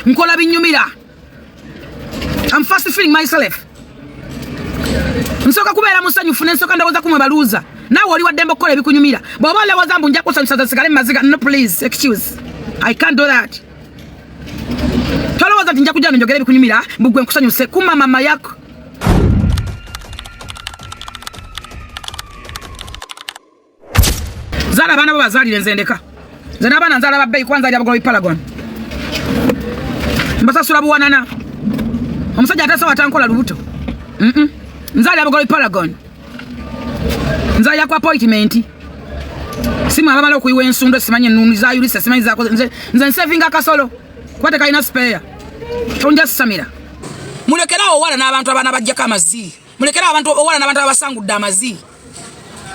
nkola binyumira. I'm fast feeling myself. Nsoka kubeera musanyufu nensoka ndowooza kumwe baluuza. Naawe oli wadde mbokola ebikunyumira. Bw'oba olowooza mbu nja kusanyusa ze sigale maziga. No please, excuse. I can't do that. Tolowooza nti nja kujja njogera ebikunyumira mbu gwe nkusanyuse kuma mama yako. Zala abaana bo bazaalire nze ndeka. Nze n'abaana nzaala babbeeyi kwanza ali abagolo Paragon. Mbasasula buwanana. Omusajja atasobola atankola lubuto. Nzaali abagolo Paragon. Nzaali ku appointment. Simu abamala okuyiwa ensundo simanye nnunu za Yulisa simanyi zaako nze nsevinga akasolo. Kwate kalina spare. Tonja Samira. Mulekerawo owala n'abantu abaana bajjako amazi. Mulekerawo abantu owala n'abantu abasangudde amazi.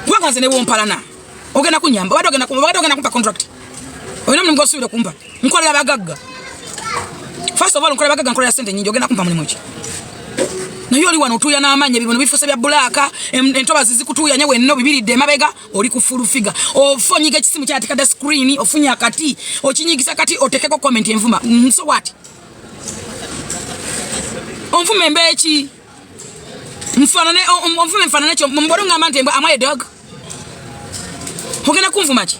Kubanga nze ne wompalana. Ogenda kunyamba bado ogenda kumpa contract. Oyina mulimu gw'osuubira kumpa. Nkolera bagagga. First of all nkolera bagagga nkolera sente nnyingi ogenda kumpa mulimu ki. Naye oli wano otuuya n'amaanyi ebibono bifuuse bya bbulaaka entobazi zikutuuyanya wenna bibiridde emabega oli ku full figure. Ofonyiga ekisimu kyatikadde screen ofunya akati okinyigisa kati otekeko comment envuma. So what? Onvume embeeki. Onvume mfanane kyo mbolo ngamba nti am I a dog? Ogenda kunvuma ki?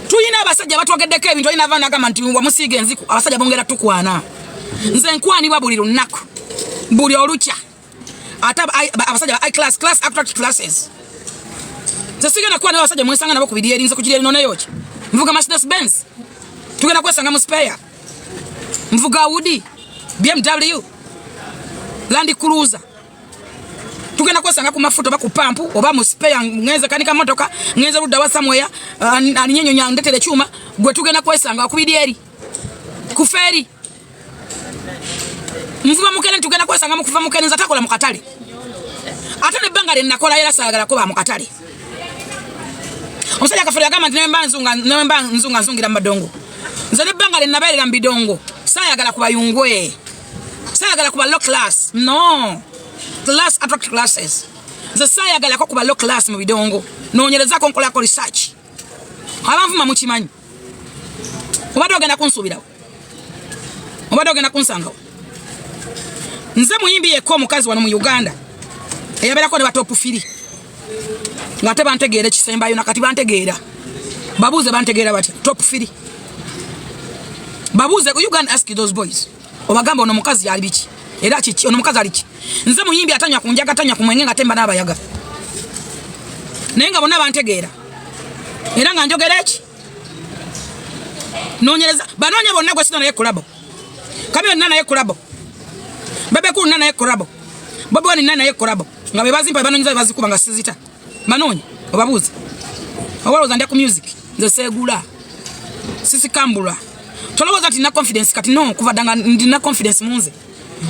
Tuyina abasajja batwogeddeko ebintu olina abaana agamba nti wamusiiga enziku abasajja bongera tukwana. Nze nkwanibwa buli lunaku buli olukya ate abasajja class abstract classes. Nze sigenda kwanibwa abasajja mwesanga nabo ku bidi erinze ku kiri erinoneyo ki. Mvuga Mercedes Benz tugenda kwesanga mu spare. Mvuga Audi BMW Land Cruiser tugenda kwesanga ku mafuta ba ku pampu oba mu spare ngenze kanika motoka ngenze ludda wa somewhere alinyenyonya ndetere chuma gwe tugenda kwesanga ku bidi eri ku feri. Mvuga mukene tugenda kwesanga mu kuva mukene nzatakola mu katale. Ate ne banga linakola era sagala ko ba mu katale. Omusajja kafere agamba nti nemba nzunga nzungira mbadongo. Nze ne banga linabeerera mbidongo. Sayagala kuba yungwe. Sayagala kuba low class. No. Class attract classes. Nze sayagala ko kuba low class mu bidongo. Noonyereza ko nkola ko research. Abanvuma mukimanyi. Obadde ogenda kunsubirawo. Obadde ogenda kunsangawo. Nze muyimbi yekko omukazi wano mu Uganda eyabeerako ne batop 3 nga te bantegeera ekisembayo nakati bantegeera babuuze bantegeera bati top 3 babuuze you can ask those boys obagamba ono mukazi ali biki era kiki ono mukazi ali ki. Nze muyimbi atanya kunjaga atanya kumwenge nga temba n'abayaga naye nga bonna bantegeera era nga njogera eki noonyereza banoonya bonna gwe sina naye kulabo kamyo nana naye kulabo bebe ku nana yekorabo bobo ni nana yekorabo nga bebazimpa banonyiza bazikuba nga sizita manonyi obabuze obabuza ndia ku music nze segula sisi kambula tolowoza tina confidence kati no kuva danga ndina confidence munze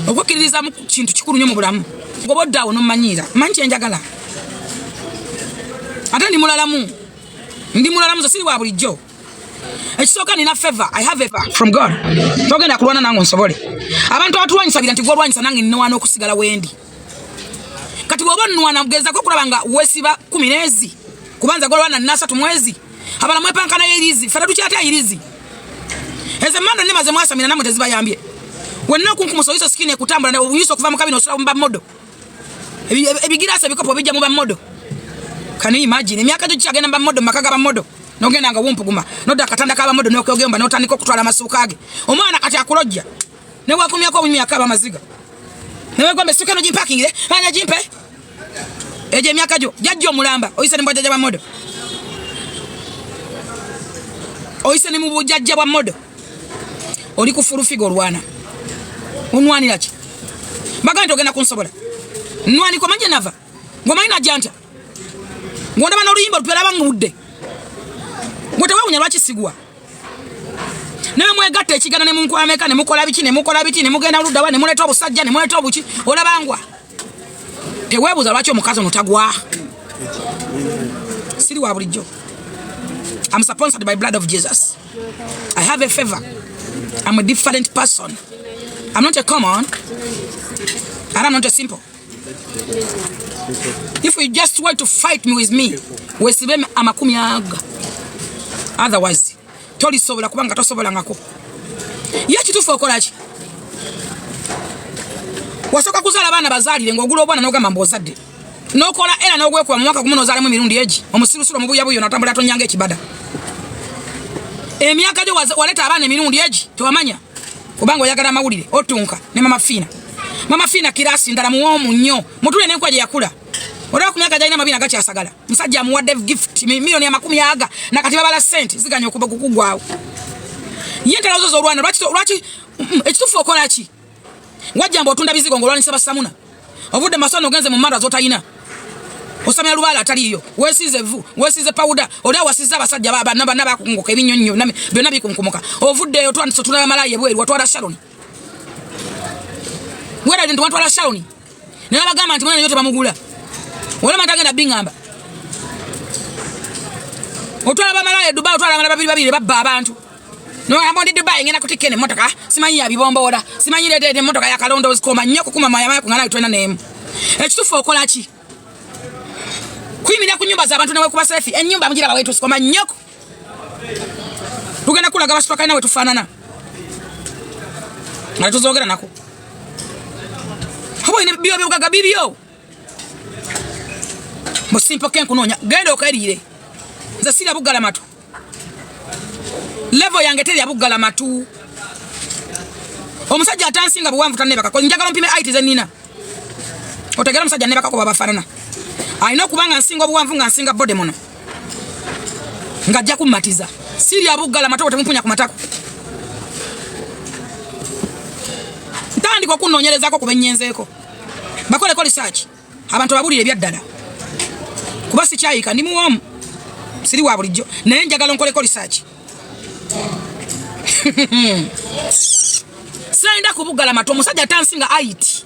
okwikiririza mu kintu kikulu nnyo mu bulamu ngobodda ono manyira manchi enjagala ate ndi mulalamu zo siri wa bulijjo. Ekisooka nina favor. I have a favor from God. Togenda kulwana nango nsobole. Abantu abatuwanyisabira nti gwolwanyisa nange nnowana okusigala wendi. Kati bwoba nnwana mugeza ko kulabanga wesiba 10 kubanza golwana nasa tumwezi. Abala mwepankana yirizi. Fera tukyata yirizi. Eze manda ne maze mwasamina namwe tezibayambye. Wenna kunkumuso iso skine kutambula ne uyiso kuva mukabino osula mba modo. Ebigirasa bikopo bijja mu ba modo. Can you imagine? Emyaka gyo kyagenda mba modo makaga ba modo. Nogenda nga wumpuguma noda katanda kaba modo nokyogamba notandika okutwala amasuuka ge omwana kati akulojja ne wakumyako omumyaka abamaziga newe gombe sikano jimpaking le anya jimpe eje myaka gyo jajjo mulamba oyise ne mbajja ba modo oyise ne mubujjajja bwa modo oli ku furu figo olwana unwanira ki baganda ogenda kunsobola nwani ko manje nava ngomaina janta ngonda bana oluyimba lupera bangudde ngote wawunya lwaki sigwa newe mwegatta ekigana ne munkwameka ne mukola biki ne mukola biti ne mugenda oludda wa ne muleta obusajja ne muleta obuki olabangwa teweebuza lwaki omukazi onotagwa siri wa bulijjo. I'm sponsored by blood of Jesus. I have a favor. I'm a different person. I'm not a common and I'm not a simple. If you just want to fight me with me wesibeme amakumi aga otherwise toli sobola kubanga tosobola ngako Ye kitufu okola ki? Wasoka kuzala bana bazalire ng'ogula obwana n'ogamba mbozadde. N'okola era n'ogwekuba mu mwaka gumu n'ozaalemu emirundi egi. Omusirusiru omubuya buyo n'otambula tonyanga ekibada. Emyaka gyo waleta abaana emirundi egi tewamanya. Kubanga oyagala amawulire otunka ne mama Fina. Mama Fina kirasi ndala muwomu nnyo. Mutule n'enkwa gye yakula. Olwa ku myaka gyalina mabina gakyasagala. Musajja amuwadde gift milioni ya 10 na kati babala sente ziganya okuba kukugwawo. Ye ntalowooza olwana lwaki ekitufu okola ki? Wajjamba otunda bizigo ng'olwanisa basamuna. Ovudde masono ogenze mu mara z'otayina. Osamya lubaala ataliyo. Weesize vu, weesize powder. Oli awasiza abasajja bana bakunguka ebinyonnyo byonna bikunkumuka. Ovudde otwandise otulaba malaaya ebweru watwala Sharon. Wera ndi watwala Sharon. Ne bagamba nti mwana yote bamugula. Wala matagenda bingamba. Otwala bamalaya Dubai otwala abana babiri babba abantu. No ambondi Dubai ngena kutikene motoka simanyi ya bibomboda simanyi lete motoka ya kalondo zikoma nyoko kuma mayama kungana twena nemu ekitufu okola ki kuyimira ku nyumba z'abantu nawe kuba selfie ennyumba mugira bawe tusikoma nyoko tugenda kulaga basipaka nawe tufanana ngala tuzogera nako habo ine biyo byogaga bibiyo musimpo ken kunonya genda okalire nza sira bugala matu level yange teri abugala matu omusajja atansinga buwanvu tanebaka ko njagala mpime height ze nina otegera omusajja nebaka ko babafanana alina okubanga nsinga obuwanvu nga nsinga bode mono ngajja kumatiza siri abugala matu otemumpunya ku matako ntandika okunoonyerezako kubenyenzeeko bakoleko research abantu babulire ebyaddala kuba sikyayika ndi muwomu siri wa bulijjo naye njagala nkoleko research Sainda kubugala matu omusajja tansinga height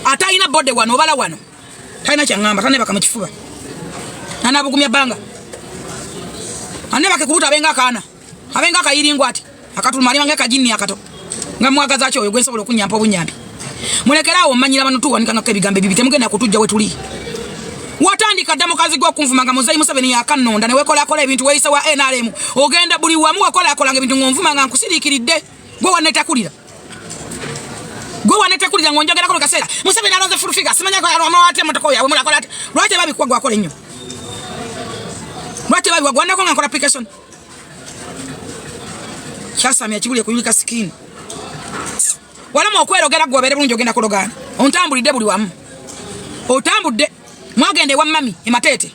atayina bode wano obala wano tayina kyangamba tanebaka mu kifuba anabugumya banga anebaka kubuta abenga kayiringwa ati akatulumali wange kajini akato nga mwagaza kyo gwensobola okunyampa obunyambi mulekerawo manyira bano tuwanika kebigambe bibite mugenda kutujja wetuli watandika damo kazi gwo kunvumanga muzayi Museveni yakanonda ne wekola ebintu weisa wa NRM ogenda buli wamu wakola ebintu ngonvumanga nkusirikiridde gwe waneta kulira ngonjogera ko kasera Museveni alonze full figure simanya ko amawate motoko yawe mulakola ate lwate babi kwa gwakola nnyo lwate babi wagwana ko ngakola application kyasa mya kibuli kuyulika skin wala mo kwerogera gwobere bulungi ogenda kulogana ontambulidde buli wamu otambudde mwagende wa mami ematete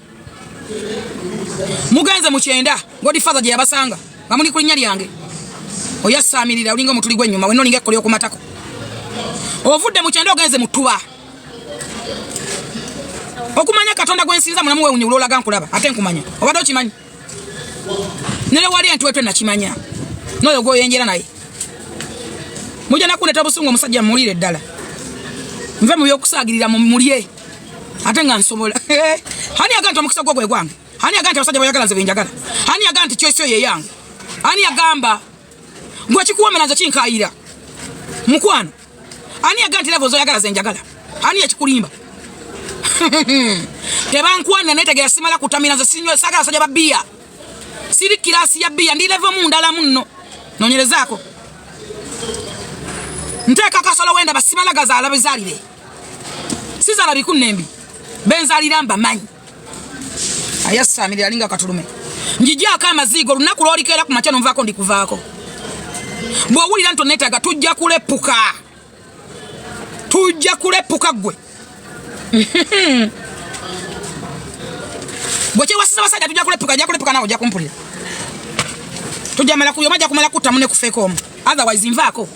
mugenze mu kyenda ngodi father gye yabasanga ngamuli kulinya lyange oyasamirira ulinga mutuli gwennyuma wenno linga kolyo kumatako ovudde mu kyenda ogenze mutuba okumanya katonda gwensinza munamu we unyi ulolaga nkulaba ate nkumanya obadde okimanyi nere wali entwetwe nakimanya noyo gwo yenjera naye mujja nakuneta obusungu omusajja mulire ddala nve mu byokusaagirira mu mulye ate nga nsobola hani aganta omukisa gwo gwe gwange hani aganta abasajja bayagala nze benjagala hani aganta kyosyo ye yange hani agamba gwe kikuwomera nze kinkayira mukwano hani aganta level zoyagala ze njagala hani ekikulimba tebankwana netegera simala kutamira nze sinyo sagala abasajja babbiya siri kirasi ya bbiya ndi level mu ndala munno nonyerezaako nteka kasolo wenda basimalaga ala bezalire sizala bikunnembi benzalira mba manyi ayasamirira linga katulume njijaka amazigo lunaku lolikera ku machano mvako ndikuvaako bwowulira nto netaga tujja kulepuka gwe bweche wasisa basajja tujja kulepuka nawo ojja kumpulira tujja mala kuyo majja kumala kutamune kufeko otherwise nvaako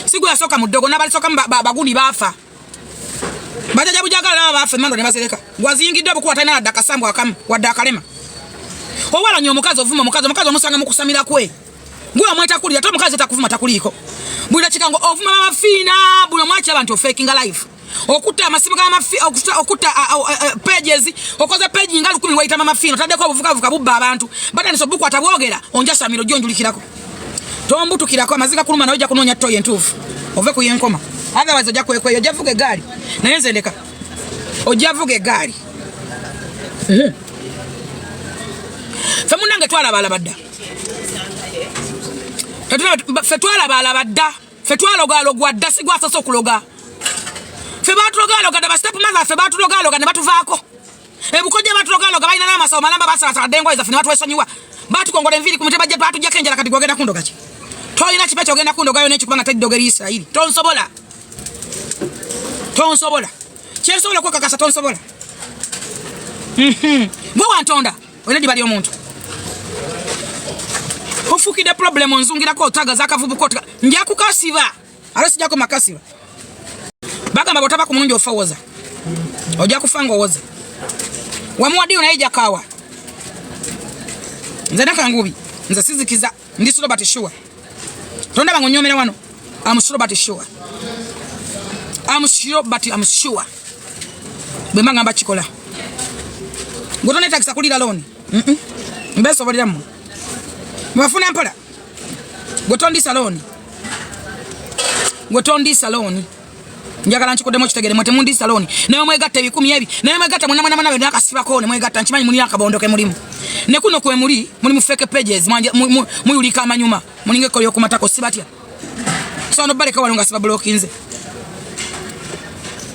sigu yasoka mudogo nabali soka baguni bafa bajaja bujagala bafa mando ne basereka gwazingidde obukuwa tayina ddaka sambu akamu wadda akalema owala nyo omukazi ovuma omukazi omusanga mukusamira kwe gwe amweta kulira to omukazi takuvuma takuliko bwira kikango ovuma mama Fina buno mwachi abantu faking life okuta amasimu ga mafi okuta pages okoze page nga 10 waita mama Fina tadde ko obuvuga bubba abantu batani so buku atabwogera onja samiro jonjulikirako tombutukirako amaziga kuluma nawe ja kunonya toye ntufu ove kuyenkoma otherwise ojja kwekweyo ojja vuga egaali naye nze ndeka ojja vuga egaali fe munange twala balabadda Fetwala bala badda. Fetwala galo adda sigwa sasa okuloga. Fe batulogaloga da step mother fe batulogaloga ne batuvaako. Ebukoje batulogaloga balina n'amasawo malamba basasa dengo ezafina batu esonyiwa. Batukongole enviri kumute bajja batujja kenjala kati gwogenda kundoga ki. Toyina kipecho ogenda kundoga yo n'ekikubanga tadogera Isiraeli. Tonsobola. Kyensobola kwekakasa tonsobola. Bwe wantonda olina dibali omuntu. Ofukide problem onzungirako otaga zakavubuko nja kukasiba. Alo sijako makasiba. Bagamba botaba ku mulungi ofawoza. Ojja kufanga owoza. Wamuwadi unaija kawa. Nze nakangubi. Nze sizikiza. Ndi sure but sure. Tonda bangonyomera wano. I'm sure but sure. I'm sure. Bwemba ngamba chikola. Ngotone taxi kulira loan. Mbeso boliramu. Mwafuna mpola. Gotondi saloni. Njagala nchikode mo kitegere mwete mundi saloni. Nayo mwegatta ebikumi ebi. Nayo mwegatta mwana we nakasibako ne mwegatta nchimanyi muni akabondoke mulimu. Ne kuno kwe muri fake pages muyulika amanyuma. Muninge kolyo kumatako sibatya. So no baleka walunga siba blokinze.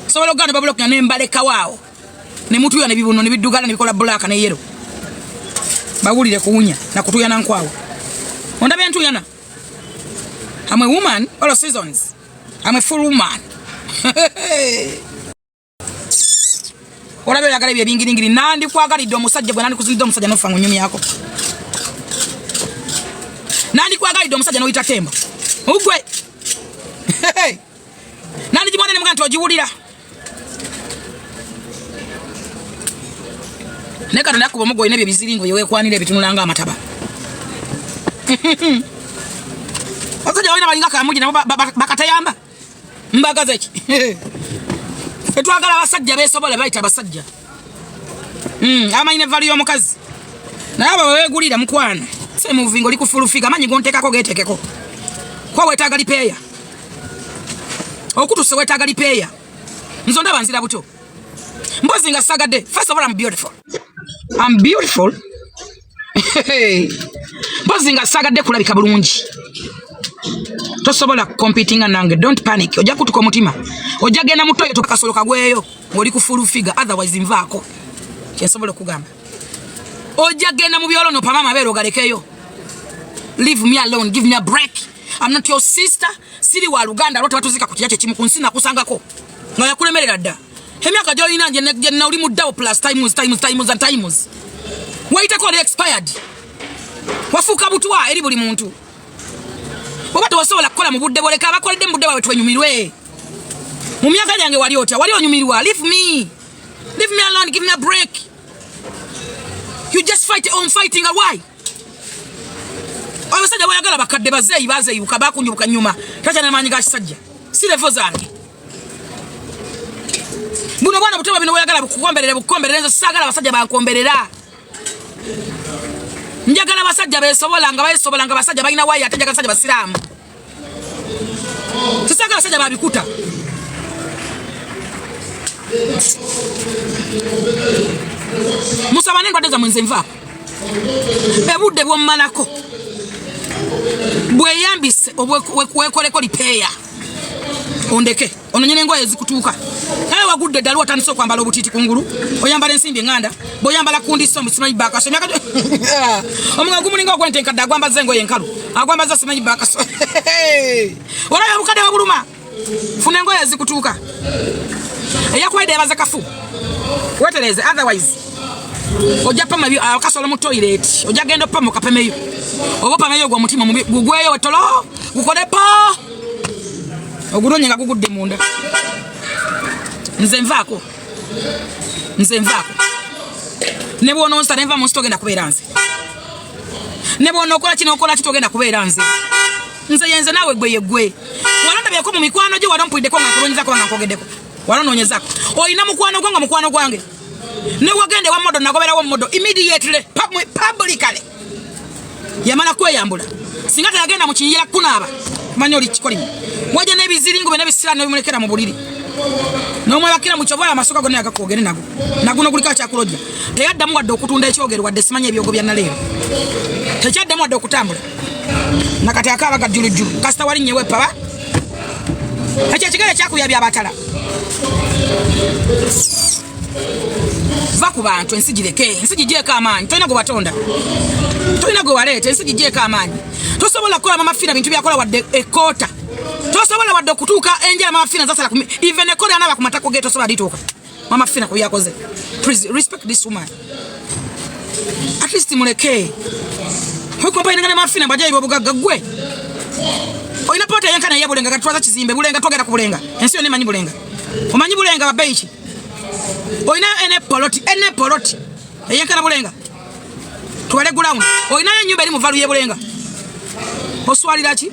So logana bablock ne mbaleka wao. Ne mutu ya ne bibuno ne bidugala ne bikola black ne yellow. Bagulire kuunya na kutuya na nkwawo. Ondabye ntu yana. I'm a woman all seasons. I'm a full woman. Olabe yagala bye bingiri nandi kwagalidde omusajja gwe nandi kuzidde omusajja nofa ngunyumi yako. Nandi kwagalidde omusajja no yita tembo. Ugwe. Nandi jimone ne muganto ojiwulira. Neka tanda kuba mugo inebye biziringo yewe kwanire bitunulanga amataba. Omusajja wina balinga kamuji nabo bakatayamba. Mbagaze ki. Etwagala abasajja besobola bayita abasajja. Amanyine value omukazi. Naba wegulira mukwana. Se muvingo likufulufiga amanyi gontekako getekeko. Kwa wetaga lipeya. Okutuse wetaga lipeya. Nzonda banzira buto. Mbozi nga sagade. First of all, I'm beautiful. I'm beautiful. Mbozi nga sagade kulabika bulungi. Tosobola competing nange. Don't panic. Oja kutuko mutima. Oja genda mutoyo tukasoloka gweyo. Oli kufulufiga otherwise nvaako. Kyensobola kugamba. Oja genda mu byolo no pamama bero galekeyo. Leave me alone. Give me a break. I'm not your sister. Siri wa Luganda lote batuzika kutiyache chimu kunsina kusangako. Nga yakulemerera dda. Emyaka joyina nje na oli muddawo plus times. Waita ko expired. Wafuka butwa eri buli muntu. Obato wasobola kukola mu budde boleka abakolede mu budde bawe twenyumirwe. Mu myaka yange wali otya wali onyumirwa. Leave me alone. Give me a break. You just fighting why? Abasajja bayagala bakadde bazeyi bazeyibuka bakunyubuka nyuma. Tacha na manyi ga kisajja. Si levo zange. Buno bwana buteba bino bayagala bukomberere nzo sagala abasajja bankomberera. Njagala abasajja besobola nga basajja balina waya ate njagala abasajja basiramu. Sisagala abasajja babikuta. Musabane ndwadde za mwenze nva. Ebudde bwommalako. Bweyambise obwekoleko lipeya. Ondeke ononyene ngoye zikutuuka. Naye wagudde ddala watandise okwambala obutiti kungulu. Oyambala ensimbi enganda. Boyambala kundiso musimanyi bakaso. Omunga gumulinga ogwente nkadde agwambaza engoye enkalu. Agwambaza simanyi bakaso. Olaba obukadde wabuluma. Funa engoye zikutuuka. Eyakwaide yabaza kafu. Wetereze otherwise. Oja pama akasolo mu toilet. Oja genda pama kapemeyo. Obo pameyo gwa mutima gugweyo wetolo. Gukode pa. Ogudonye nga gugudde munda. Nze nvaako. Ne bwono onsa nenva mu stogenda kubeera nze. Ne bwono okola kino okola kitogenda kubeera nze. Nze yenze nawe gwe. Walanda byako mu mikwano gye wadompuideko nga kulonyezako nga nkogeddeko. Walononyezako. Oyina mukwano gwange mukwano gwange. Ne wagende wa modo nagobera wa modo immediately publicly. Yamala kweyambula. Singa tayagenda mu kinyira kunaaba. Manyoli kikolimu. Waje nebiziringo nebisira nebimulekera mu buliri. Nomwe bakira mu kyobola amasuka gonna yakakogere nago. Naguno kulika kyakulojja. Teyaddamu wadde okutunda ekyogero wadde simanye ebyogo bya naleero. Tekyaddamu wadde okutambula. nakati akaba gajulu kasita wali nyewe paba acha chigale chako ya byabatala va ku bantu ensijije kamanyi toina go batonda toina go walete ensijije kamanyi tosobola kola mama fina bintu byakola wadde ekota tosobola wadde kutuka enjala mama fina zasala even ekota anaba ku matako geto sobola dituka mama fina ko yakoze. Please respect this woman, at least muleke huko mpa ingana mama fina bajayi bobugaga gwe oina pota yankana yabulenga gatwaza kizimbe bulenga togera ku bulenga ensi yo nemanyi bulenga omanyi bulenga babeiki oina ene poloti yankana bulenga tuwale ground oina nyumba eri muvalu ye bulenga oswalira ki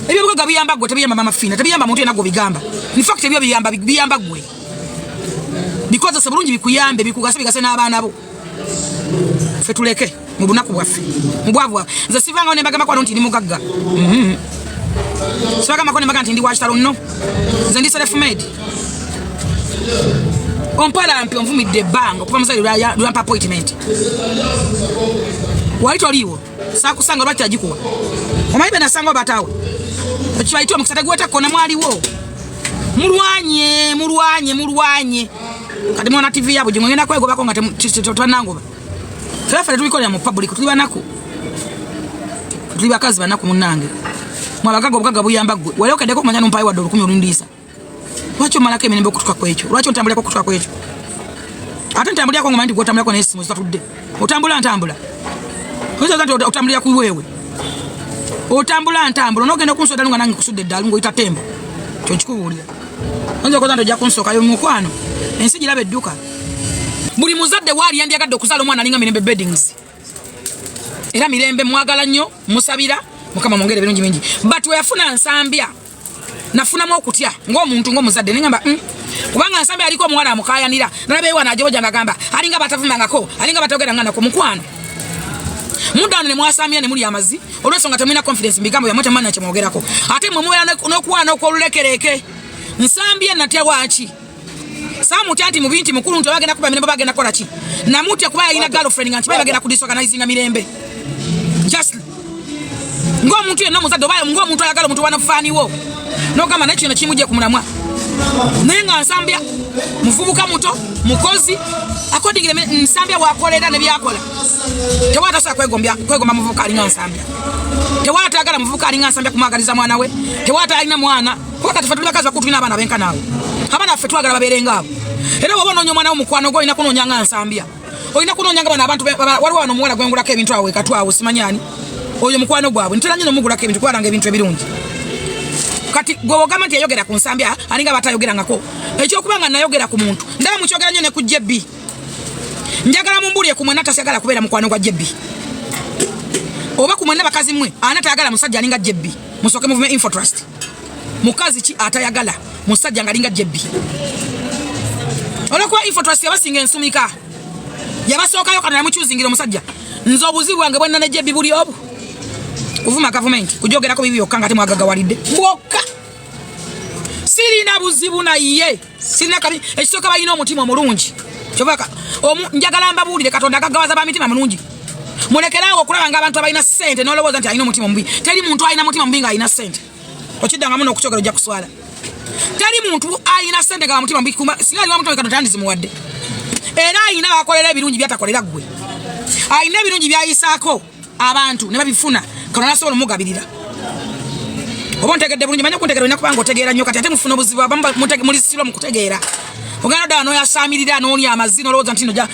ebyo bugaga biyamba gwe tebiyamba mama fina tebiyamba muntu enago bigamba in fact ebyo biyamba gwe because sabulungi bikuyambe bikugasa bigase n'abaana bo fe tuleke mu bunaku bwaffe mubwavu nze sivanga ne bagamba kwa nti ndi mugagga sibaga makone maganti ndi wachitalo no nze ndi self made ompala mpi onvumidde bango kuva musayi lwampa appointment walitoliwo sakusanga lwaki agikuwa omayibe nasanga batawe ekibaitwa mukisata gweta kona mwaliwo mulwanye kati mwana TV yabo jingwe ngena kwego bako ngate twanangoba tafale tulikolera mu public tuli banako tuli bakazi banako munange mwabagaga obugaga buyamba gwe wale okadeko kumanya no mpayi wa $10 olundisa wacho malaka emenembe okutuka kwecho lwacho ntambulira okutuka kwecho ate ntambulira ko ngomandi gwotambulira ko nesimu zatudde otambula ozo zanto otambulira ku wewe otambula nogenda kunsoda lunga nange kusudde ddala ngo itatembo kyo kikubuulira nzo ko zanto ja kunsoka yo mukwano ensi jirabe edduka buli muzadde wali yandiyagadde okuzala omwana alinga mirembe beddings era mirembe mwagala nnyo musabira mukama mwongere birungi bingi but weyafuna nsambya nafunamu okutya ng'omuntu ng'omuzadde nengamba kubanga nsambya aliko omuwala amukayanira nalabeewa najoja ngagamba alinga batavumangako alinga batogeranganako mukwano mudano ne mwasambya ne muli amazi olwensonga temulina confidence mbigambo yamwe temanyi kyemwogerako ate mwe mubeera n'okwana okw'olulekereke nsambya natya waki samutya nti mubinti mukulu nti bagenda kuba mirembe bagenda kola ki namutya kuba yalina girlfriend nga nti bagenda kudisorganizinga mirembe just ng'omuntu yenna omuzadde oba ng'omuntu ayagala omuntu wanafaaniwo nogamba naye kino kimujje ku mulamwa naye nga nsambya muvubuka muto mukozi according nsambya bwakolera ne byakola tewata sa kwegomba muvubuka alinga nsambya tewata agala muvubuka alinga nsambya kumwagaliza mwana we tewata alina mwana kuba tufe tuli bakazi bakulu tulina abaana benka naawe abaana ffe twagala babeerenga abo era woba onoonya omwana wo mukwano gwe olina kunoonyanga nsambya olina kunoonyanga bano abantu waliwo wano omuwala gwengulako ebintu awe katwawo simanyani oyo mukwano gwabwe ntera nnyo nomugulako ebintu kubalanga ebintu ebirungi kati gwe ogamba nti yayogera ku nsambya alinga batayogerangako ekyokubanga nayogera ku muntu ndaba mukyogera nnyo ne ku jebbi njagala mumbulire ku mwena tasagala kubeera mukwano gwa jebbi oba ku mwena bakazi mmwe ana tayagala musajja alinga jebbi musooke muvume info trust mukazi ki atayagala musajja ngalinga jebbi olwokuba info trust yabasinga ensumika yabasookayo kana namukyuzingira omusajja nze obuzibu bwange bwenna ne jebbi buli obu kuvuma government kujogerako bibi byokka nga temwagagawalidde bwokka sirina buzibu naye sirina kabi ekisooka balina omutima omulungi kyobaka njagala mbabuulire katonda agaggawaza ba mitima mulungi mulekerawo okulaba nga abantu abalina ssente n'olowooza nti alina omutima mubi teri muntu alina mutima mubi nga alina ssente okiddangamu n'okukyogera ojja kuswala teri muntu alina ssente nga mutima mubi singa alina mutima katonda tandizimuwadde era alina bakolera ebirungi byatakolera ggwe alina ebirungi byayisaako abantu ne babifuna katonda asobola omugabirira oba ontegedde bulungi manya okuntegeera olina kubanga otegeera nnyo kati ate mufuna obuzibu abamu mulisirwa mu kutegeera ogenda ddala n'oyasaamirira n'olya amazzi n'olowooza nti noja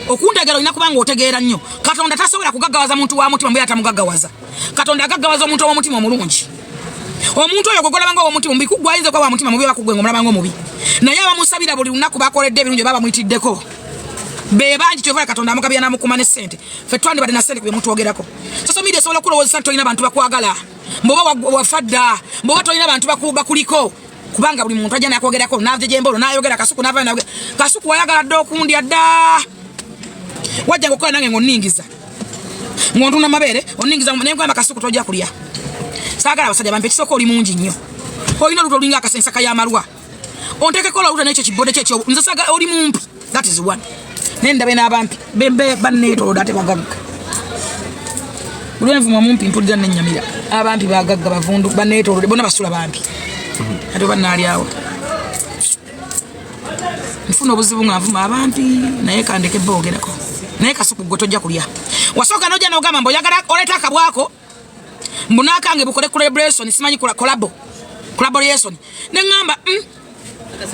okuntegeera olina kubanga otegeera nnyo katonda tasobola kugaggawaza muntu wa mutima mbeera tamugaggawaza katonda agaggawaza omuntu ow'omutima omulungi omuntu oyo gogolabanga ow'omutima mubi kugwayinza okuba wa mutima mubi bakugwenga omulabanga omubi naye abamusabira buli lunaku bakoledde ebirungi baba bamuyitiddeko bebanji kyovala katonda amugabira n'amukuma ne ssente ffe twandibadde na ssente ku bye mutwogerako social media esobola okulowoozesa nti tolina bantu bakwagala mboba wafadda mboba tolina bantu bakuliko kubanga buli muntu ajja nakwogerako nave gyembolo nayogera kasuku nava nayogera kasuku wayagala dda okundya dda wajja ngokola nange ng'onningiza ng'ontunda mabeere onningiza naye nkugamba kasuku tojja kulya saagala abasajja bampe ekisooka oli mungi nnyo olina oluta olinga akasensa kayamalwa ontekeko oluta n'ekyo kibode kyekyo nze saagala oli mumpi that is one naye ndabe n'abampi bembe banneetolooda ate bagagga Bulwenvu mumpi mpulira n'ennyamira. Abampi bagagga bavundu baneetoolodde bonna basula bampi. Ate bannaali awo. Nfuna obuzibu nga nvuma abampi naye kandeke boogerako. Naye Kasuku gwe tojja kulya. Wasooka n'ojja n'ogamba mb'oyagala oleeta akabwako mbunakange bukole collaboration simanyi collaboration ne ngamba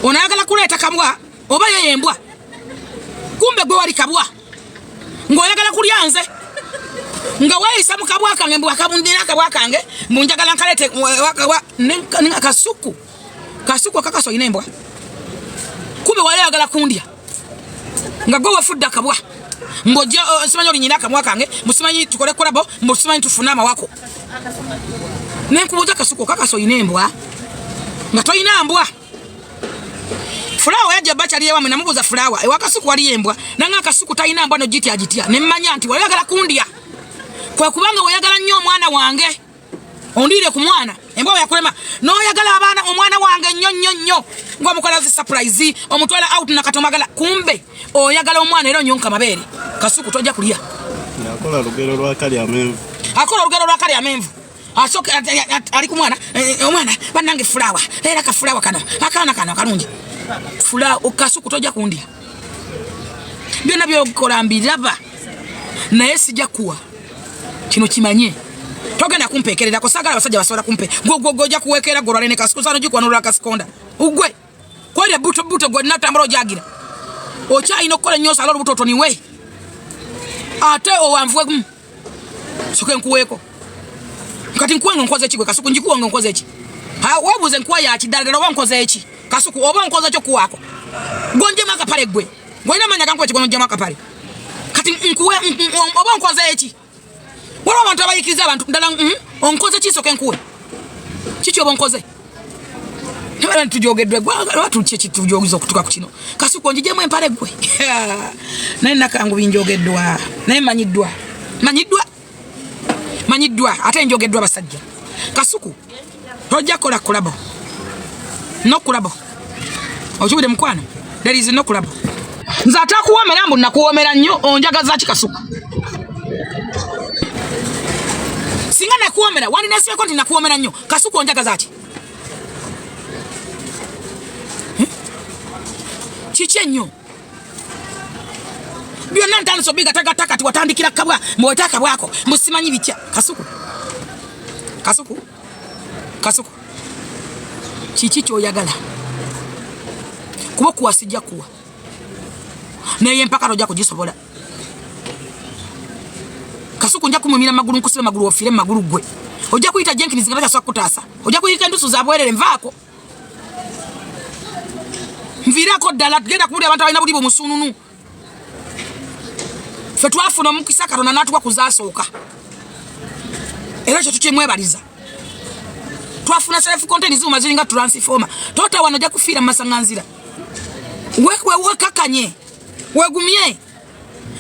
onayagala kuleeta kabwa oba yeyembwa kumbe gwe wali kabwa ng'oyagala kulya nze nga weeyisa mu kabwa kange mbwa kabundira akabwa kange mbunjagala nkalete ninga Kasuku kakaso inembwa kumbe wali ayagala kundya nga gwe wefudde akabwa mboja simanyi olinyina akamwa kange musimanyi tukole kolabo musimanyi tufuna amawako nenkubuuza Kasuku kakaso inembwa nga toyina mbwa Fulawa yajja bacha liyewa namubuuza Fulawa ewa Kasuku wali embwa nanga Kasuku tayina mbwa no jitya nemmanya nti wayagala kundya kwa kubanga wayagala nnyo omwana wange ondire ku mwana embwa yakulema noyagala abaana omwana wange nnyo ng'omukola surprise omutwala out nakatomagala kumbe oyagala omwana era onyonka mabeere Kasuku tojja kulya akola lugero lwa kali amenvu asoke ali ku mwana omwana bannange Fulawa era ka Fulawa kano akaana kalungi Fulawa Kasuku tojja kundya byonna byokola mbiraba naye sijja kuwa kino kimanye togenda kumpekerera ko sagala basajja basobola kumpe gojja kuwekera gorale ne Kasuku sano jikwanulira Kasikonda ugwe kwere buto gwe natambula ojagira okyayina okukola nnyo sala olubuto niwe ate owanvuwe soke nkuweeko kati nkuwenga nkoze ki gwe Kasuku njikuwenga nkoze ki webuuze nkuwa ya kidala oba nkoze eki Kasuku oba nkoze kyo kuwaako gonjemu akapale gwe ngoyina amanya gankuwe kigonjemu akapale kati nkuwe oba nkoze eki waliwo abantu abayikiriza abantu ddala onkoze ki soke nkuwe kiki oba nkoze Nebala tujogeddwe lwatuliki ekitujogiza okutuka ku kino Kasuku njijemu empale gwe naye nakangu binjogeddwa naye manyiddwa ate njogeddwa basajja Kasuku tojja kola kulabo no kulabo okiwulire mukwano there is no kulabo nze atakuwomera mbu nakuwomera nnyo onjagaza ki Kasuku singa nakuwomera wandinasieko nti nakuwomera nnyo Kasuku onjagaza ki kiki ennyo byonna ntandisa obigatagata kati watandikira kabwa mbweta akabwako musimanyi bitya Kasuku kiki kyoyagala kuba kuwasijja kuwa naye empaka tojja kugisobola Kasuku nja kumumira magulu nkusibe magulu ofire magulu gwe ojja kuyita Jenkins nga tasobola kutaasa ojja kuyita endusu za bwerere nvaako nvirako ddala tugenda kubulira abantu abalina buli bumusununu ffe twafuna omukisa Katonda n'atuwa kuzaasooka era ekyo tukimwebaliza twafuna self content zuma ziringa transformer tota wano ojja kufiira mu masaŋŋanzira wekakanye wegumye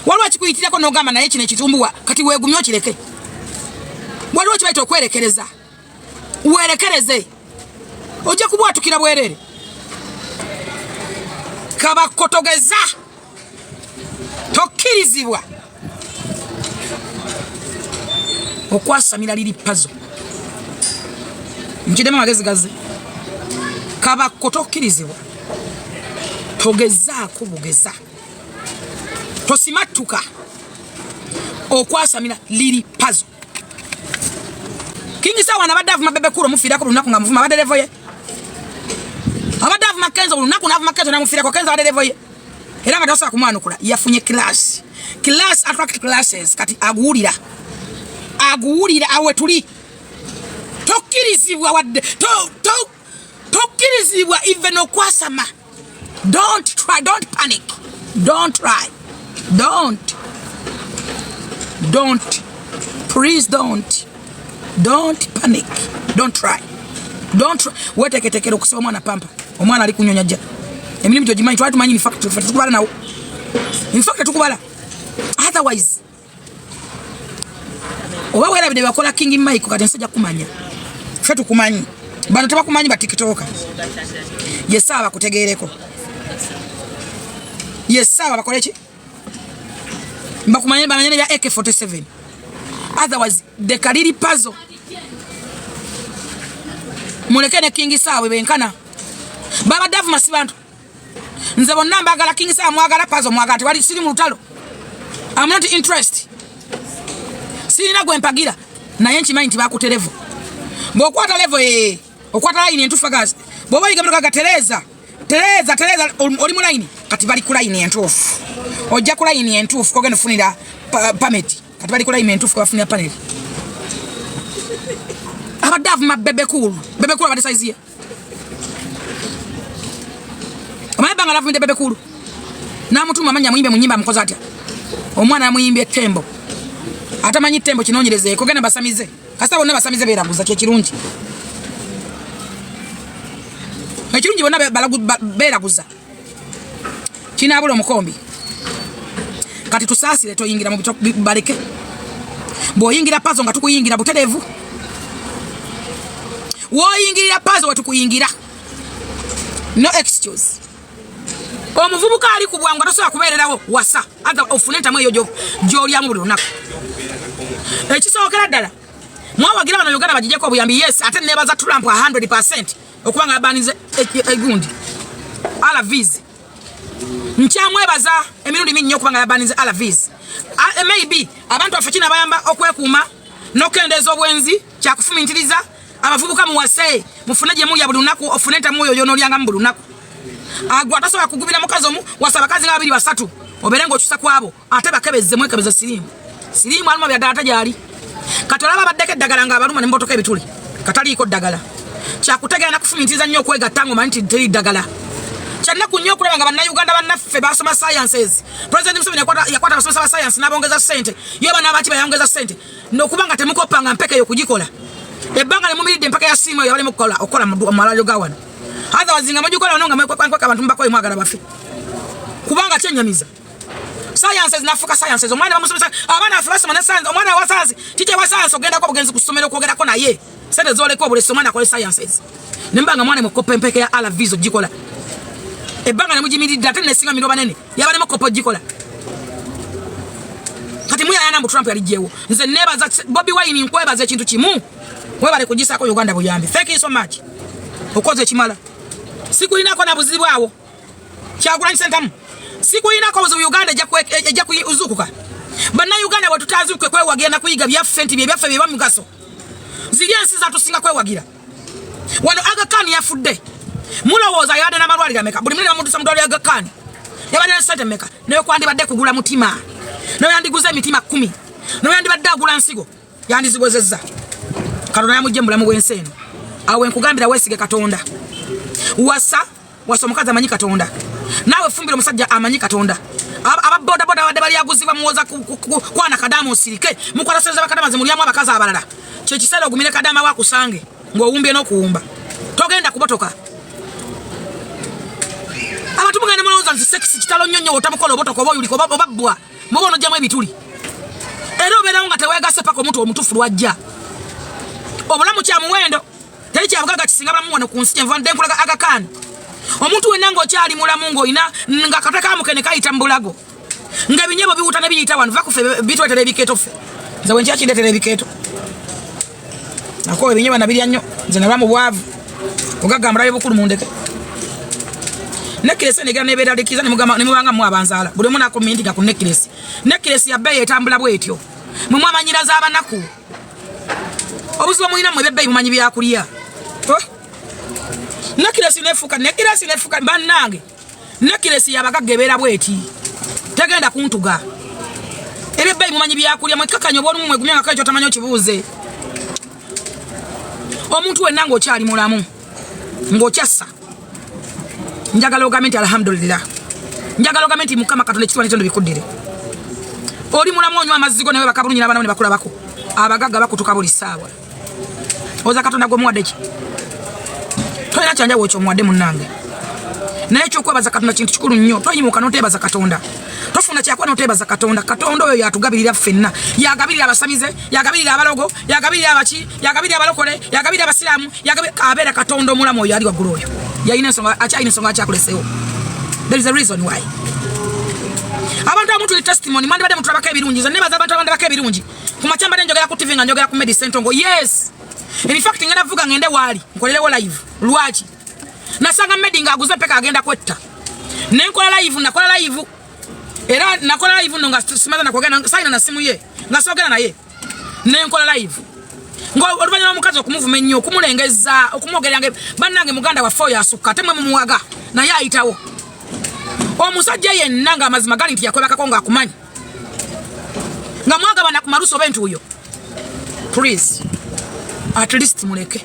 waliwo kikuyitirako n'ogamba naye kino ekitumbuwa kati wegumye okireke waliwo kibaita okwerekereza werekereze ojja kubwatukira bwerere kabakotogeza tokkirizibwa okwasamira liri pazo njidemu magezi gaze kabakotokkirizibwa togezaako bugeza tosimatuka okwasamira liri pazo kingisa wana badavu mabebe kuro mufirako lunaku nga muvuma baderevo ye abadavu makenzo lunaku navu makenzo na mufirako kenzo baderevo ye era nga tosobola kumwanukula yafunye class attract classes kati aguwulira awe tuli tokkirizibwa wadde tokkirizibwa even okwasama don't panic don't please don't panic don't try weteketekera okusiba omwana pampa omwana ali kunyonya jja emirimu gyogimanyi twali tumanyi tukubala nawo infact tukubala otherwise oba werabide bakola King Mike kati nsajja kumanya ffe tukumanyi bano tebakumanyi ba tiktoka yesaba bakutegeereko yesaba bakole ki bakumanye bamanyene bya AK47 Otherwise, the kaliri puzzle. Mulekene King Sawe benkana. Baba Dav masibantu. Nze bonna mbagala King Sawe mwagala puzzle mwagala wali siri mu lutalo. I'm not interested. Sirina gwe mpagira naye nkimanyi bakuterevu. Bokwata level okwata line entufa gazi. Boba yigamuka gatereza. Tereza oli mu line kati bali ku line entufu. Ojja ku line entufu kogenda funira permit. Kati bali ku line entufu bafunira panel. Abadavu mabebe cool. Bebe cool abade size ye. Amaiba ngalavu mide bebe cool. Na mutuma manya muyimbe munyimba mukoza atya. Omwana muyimbe tembo. Atamanyi tembo kinonyereze kogenda basamize. Kasa bonna basamize beraguza kye kirungi. Ekirungi bonna beraguza. Kinabula omukombi. Kati tusasire toyingira mu baleke. Boyingira pazo nga tukuyingira buterevu. Woyingira pazo watukuyingira. No excuse. Omuvubuka ali kubwanga tosobola kubeererawo wasa aga ofunenta mwe yojo jolya mu bulunako. Ekisookera ddala mwawagira bano Uganda bagijeko obuyambi yes ate nebaza Trump 100% okubanga abanize egundi ala visa nkyamwebaza emirundi minyo okubanga abanize ala visa maybe abantu afakina bayamba okwekuuma nokendeza obwenzi kyakufumintiriza abavubuka muwase mufuneje mu ya bulunako ofunenta mu yoyo nolyanga mu bulunako agwa tasobola kugubira mukazi omu wasaba kazi nga babiri basatu oberengo okyusa kwabo ate bakebezze mwekebeza sirimu aluma bya data jali katolaba baddeke ddagala nga abaluma ne mbotoka ebituli kataliiko ddagala kyakutegera na kufumintiriza nnyo okwegattango manti teri ddagala kyanna ku nnyo okulaba nga bannayuganda bannaffe basoma sciences President Museveni yakwata abasomesa ba science n'abongeza ssente yo bana abaki bayongeza ssente n'okubanga temukopanga mpeke yo kugikola ebbanga ne mumiridde empaka ya simu yabale mukola mu malalo gawana otherwise nga mujikola ononga mwekwankweka abantu mbako mwagala bafe kubanga kyenyamiza sciences nafuka sciences omwana bamusomesa abana afa basoma na science omwana wa science tije wa science ogenda ko bugenzi kusomera okwogera ko naye sente zoleko obulesi omwana akole sciences nembanga mwana mukopa empeke ya ala viso gikola ebbanga ne mujimiridde ate nesinga miro banene yabale mukopa gikola kati muya yana mu Trump yalijewo nze nebaza Bobi Wine nkwebaza ekintu kimu webale kujisa ko Uganda buyambi thank you so much okoze kimala siku inako na buzibu awo kyagulanyi sentamu siku inako buzibu Uganda ejja kuzukuka banna Uganda watutazuke kwewagenda kuyiga byaffe nti byaffe bye bamugaso ziri ensi zatusinga kwewagira wano Aga Khan yafudde mulowooza yade na malwalira meka buli mulira muntu samudwali Aga Khan yabadde sente meka nayo kwandi badde kugula mutima nayo yandiguza emitima 10 nayo yandibadde agula nsigo yandizigozezza Katonda yamujje mulamu bw'enseno awe nkugambira wesige Katonda wasa omukazi amanyi Katonda nawe fumbira omusajja amanyi Katonda ababoda boda wadde bali aguzibwa muwoza kwana kadamu osirike mukola seze bakadama zimulyamu abakazi abalala kye kiseera ogumire kadama wakusange ng'owumbye n'okuwumba togenda kubotoka abantu mugende mulowooza nti sekisi kitalo nnyonnyo otamukola obotoka oba oyulika oba bbwa muba onojjamu ebituli era obeerawo nga teweegase paka omuntu omutuufu lwajja obulamu kya muwendo teri kyabugaga kisinga bulamu wano ku nsi kyenva ndenkulaga Aga Khan omuntu wenna ng'okyali mulamu ng'olina nga kataka mukene kayita mu bulago ng'ebinyebo biwuta ne biyita wano vakufe bitwetera ebikeeto ffe nze wenkiya kindeetera ebikeeto nakoba ebinyebo nabirya nnyo nze nalwa mu bwavu ogagambulayo bukulu mundeke nekiresi negera nebeeralikiza nemubanga mu abanzaala buli omu nakomintinga ku nekiresi nekiresi yabbeeyi etambula bwetyo mwe mwamanyira z'abanaku obuzibu mulina mu ebebbeeyi mumanyi byakulya nekiresi nefuka bannange nekiresi yabagagga ebeera bweti tegenda kuntuga ebebbeeyi mumanyi byakulya mwekakanya oba olumu mwegumya nga kale kyotamanyi okibuuze omuntu wenna ng'okyali mulamu ng'okyassa njagala ogambe nti alhamdulillah njagala ogambe nti Mukama Katonda ekitwa n'ekitondo bikuddire oli mulamu onywa amazzi go nawe bakabulunyi n'abaana bo ne bakulabako abagagga bakutuka buli ssaawa oza Katonda gwe muwadde ki tolina kyanjawo ekyo muwadde munnange naye kyokwebaza Katonda kintu kikulu nnyo toyimuka n'oteebaza Katonda tofuna kyakuba n'oteebaza Katonda Katonda oyo yatugabirira ffenna yagabirira abasamize yagabirira abalogo yagabirira abaki yagabirira abalokole yagabirira abasiraamu abeera Katonda omulamu oyo ali waggulu oyo yalina ensonga akyakuleseewo there is a reason why abantu abamu tuli testimony mwandibadde mutulabako ebirungi nze nebaza abantu abandabako ebirungi Kuma chamba njogera ku TV nga njogera ku Medicine Tongo. Yes. In fact ngenda vuga ngende wali. Nkolelewo live. Lwachi. Nasanga Medi nga aguze peka agenda kwetta. Nenkola live nakola live. Era nakola live ndo nga simaza nakwagana sign na simu ye. Nga sogera na ye. Nenkola live. Ngo oluvanyuma omukazi okumuvume nnyo okumulengeza okumwogera nge bannange muganda wa foya asuka temwe mumuwaga naye ayitawo omusajja yenna nga amazima gali nti yakwebakako nga akumanyi nga mwagabana ku maluso bentu uyo please at least muleke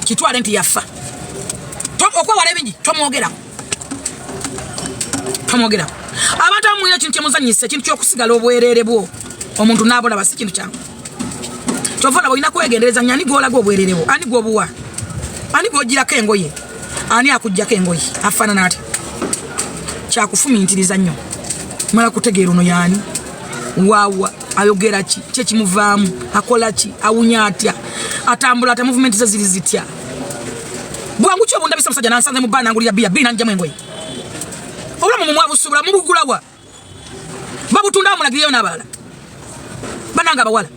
kitwale nti yafa okwewala ebingi tomwogerako abantu abamwina ekintu kyemuzanyisa ekintu kyokusigala obwerere bwo omuntu n'abola basi kintu kyangu Chovola boina kwegendereza nyani gola go bwererebo ani go buwa ani go gira kengoye ani akujja kengoye afana nati cha kufumintiriza nnyo mala kutegeera ono yani wawa ayogera ki chechi muvamu akola ki awunyatya atambula ata movement zili zitya bwangu kyo bunda bisa musajja nansanze mu bana ngulira bia bina njamwe ngoye obula mu mwabusubula mu bugulawa babutunda mulagiriyo nabala bananga bawala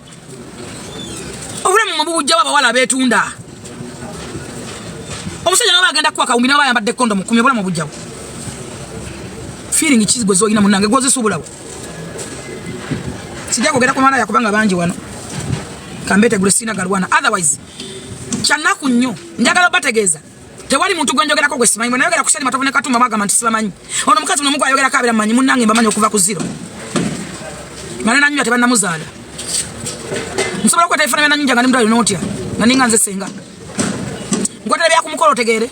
obulamu mubujja wabawala betunda omusajja nawe agenda kwaka umbina bayambadde condom kumye obulamu bujjawo feeling kizigo zoyina munange gozi subulawo sijja kugera ku mwana yakubanga banji wano kambete gulesina galwana otherwise chanaku nnyo njagala bategeeza tewali muntu gwenjogerako gwe simanyi bwana yogera kusali matavune katumba magama nti sibamanyi ono mukazi muno mugwa yogera kabira manyi munange mbamanyi okuva ku zero ngana nnyo tebanna muzaala Nsobola ko telefone na nyinja ngani mdali notya na ninga nze senga ngotele bya kumukolo tegere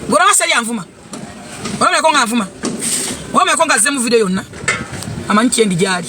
gora wasali anvuma wame ko ngavuma wame ko ngaze mu video yonna amanyi chendi jali